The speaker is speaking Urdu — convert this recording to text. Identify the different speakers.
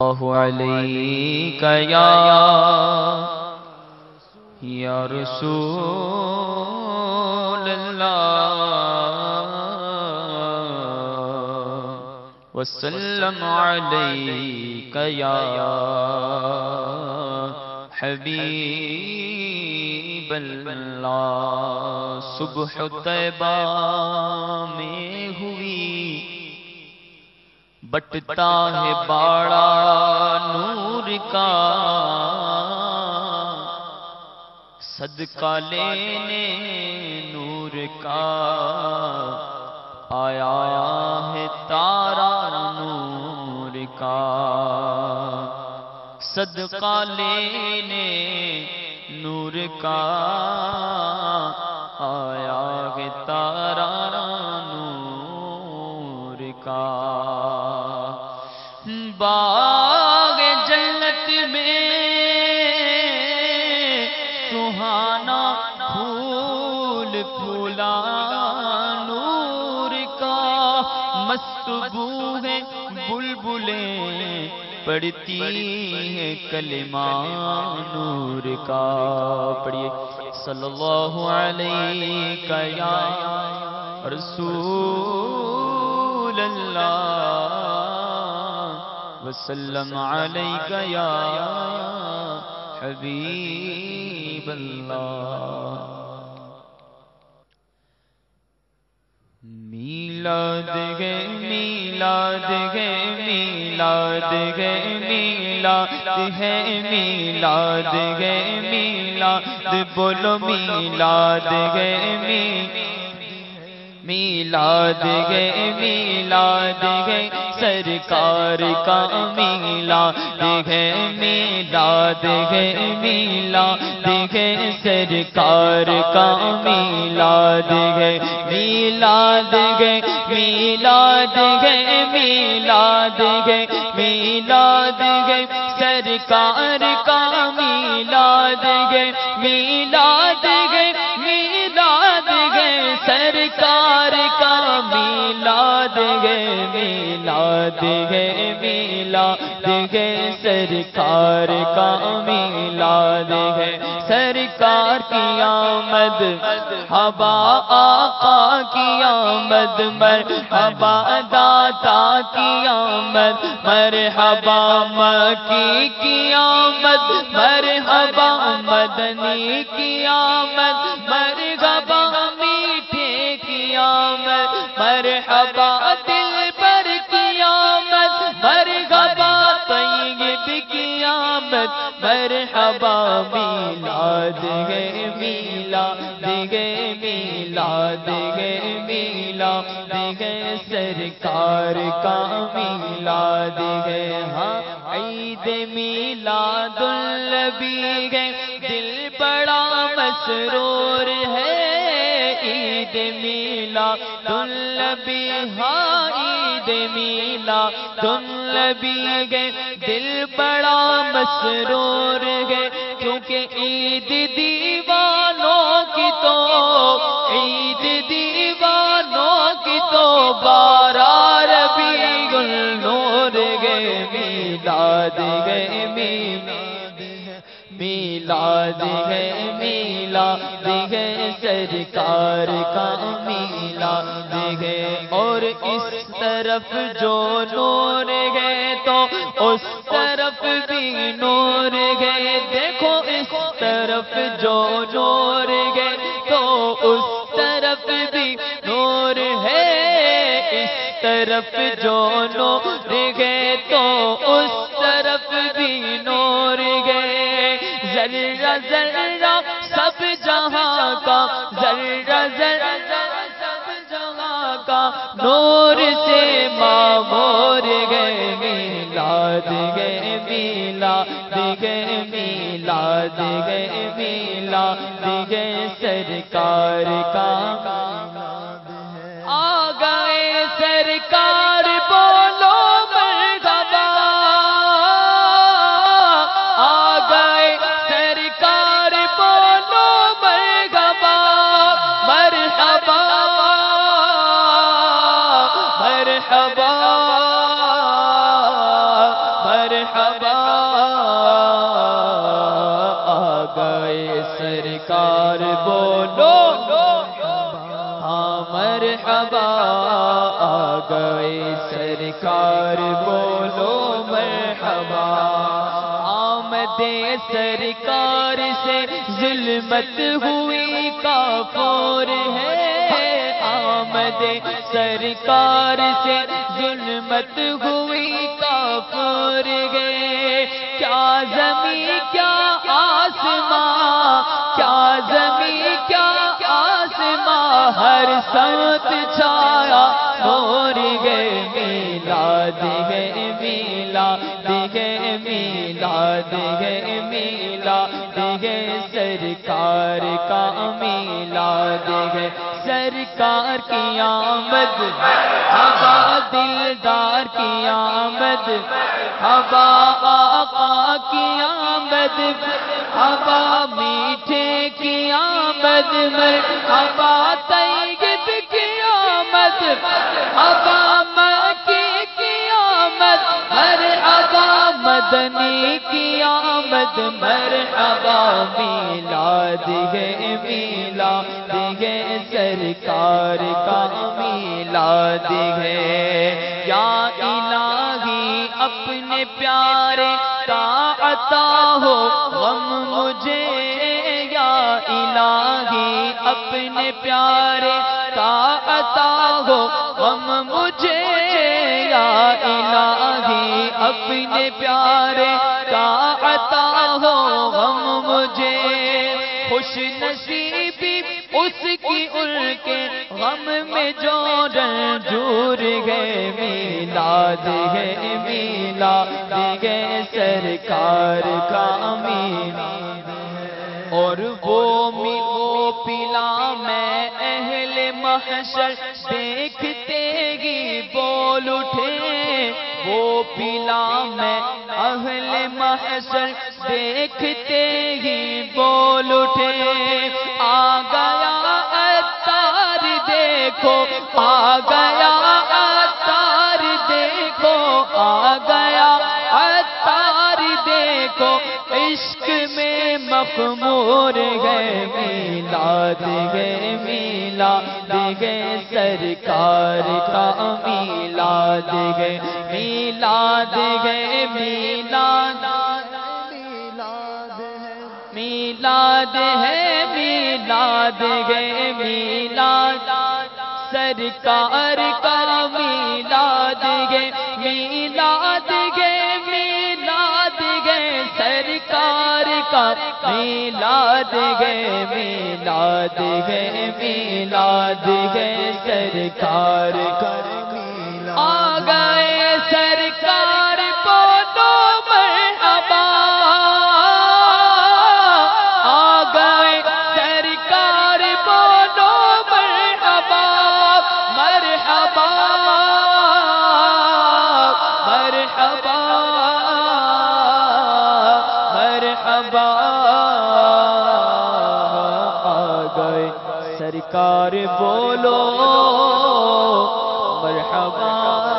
Speaker 1: اللہ علیک یا رسول اللہ وسلم علیک یا حبیب اللہ۔ صبح طیبہ میں ہوئی بٹتا ہے باڑا نور کا، صدقہ لینے نور کا آیا ہے تارا نور کا، صدقہ لینے نور کا آیا ہے تارا نور کا۔ باغ جنت میں سہانا پھول پھولا نور کا، مست بو ہے بلبلیں پڑھتی ہے کلمہ نور کا۔ پڑھیے صلی اللہ علیہ یا رسول اللہ وسلم علیک یا حبیب اللہ۔ میلاد ہے میلاد ہے میلاد ہے میلاد ہے میلاد ہے میلاد، بولو میلاد ہے میلاد ہے میلاد ہے سرکار کا میلاد ہے، میلاد ہے میلاد ہے سرکار کا میلاد ہے، میلاد ہے میلاد ہے میلاد ہے میلاد ہے سرکار کا میلاد ہے، میلاد ہے میلاد ہے سرکار کا میلاد ہے، میلاد ہے میلاد ہے سرکار کا میلاد ہے، سرکار کی آمد مرحبا آقا کی آمد مرحبا داتا کی آمد مرحبا مکی کی آمد مرحبا مدنی کی آمد مرحبا میٹھے کی آمد مرحبا دل پر کی آمد مرحبا طیب کی آمد مرحبا میلاد ہے میلاد ہے میلاد ہے میلاد ہے سرکار کا میلاد ہے، ہاں عید میلاد النبی ہے دل بڑا مسرور ہے، عید میلاد النبی ہاں عید میلاد النبی ہے دل بڑا مسرور ہے، کیونکہ عید دیوانوں کی تو عید دیوانوں کی تو 12 ربیع النور ہے، میلاد ہے میلاد ہے میلاد ہے سرکار کا میلاد ہے، اور اس طرف جو نور ہے تو اس طرف بھی نور ہے، دیکھو اس طرف جو نور ہے تو اس طرف بھی نور ہے، اس طرف جو نور ہے تو اس طرف بھی نور ہے، ذرہ ذرہ سب جہاں کا ذرہ ذرہ سب جہاں کا نور سے معمور ہے، میلاد ہے میلاد ہے میلاد ہے میلاد ہے سرکار کا آ گئے سرکار بولو مرحبا، آ گئے سرکار بولو مرحبا مرحبا مرحبا مرحبا آ گئے سرکار بولو ہاں مرحبا آ گئے سرکار بولو مرحبا آمد سرکار سے ظلمت ہوئی کافور ہے آمد سرکار سے ظلمت ہوئی کافور گئے کیا زمین کیا آسمان کیا زمین کیا آسمان ہر سمت چھایا نور گئے میلاد گئے میلاد گئے میلاد گئے میلاد گئے سرکار کا میلاد گئے سرکار کی آمد ہوا دلدار کی آمد ہوا آقا کی آمد ہوا میٹھے کی آمد مرحبا طیب کی آمد ہوا مکی کی آمد مرحبا مدنی کی آمد مرحبا میلاد ہے میلاد ہے سرکار کا میلاد ہے یا الہی اپنے پیارے کا عطا ہو غم مجھے یا الہی اپنے پیارے کا عطا ہو غم مجھے یا الہی اپنے پیارے کا عطا ہو غم مجھے خوش نصیبی اس کی ان کے غم میں جو رنجور گئے میلاد ہے میلاد ہے سرکار کا میلاد اور وہ پلا میں اہل محشر دیکھتے ہی بول اٹھے وہ پلا میں اہل محشر دیکھتے ہی بول اٹھے آ گیا عطار دیکھو آ گیا عطار دیکھو آ گیا عطار دیکھو عشق میں مخمور گئے میلاد گئے میلاد گئے سرکار کا میلاد گئے میلاد گئے میلاد میلاد ہے میلاد گئے میلاد سرکار کا میلاد گئے میلاد گئے میلاد گئے سرکار کا میلاد گئے میلاد گئے میلاد گئے سرکار کا آ گئے سرکار بولو مرحبا آ گئے سرکار بولو مرحبا مرحبا مرحبا مرحبا آ گئے سرکار بولو مرحبا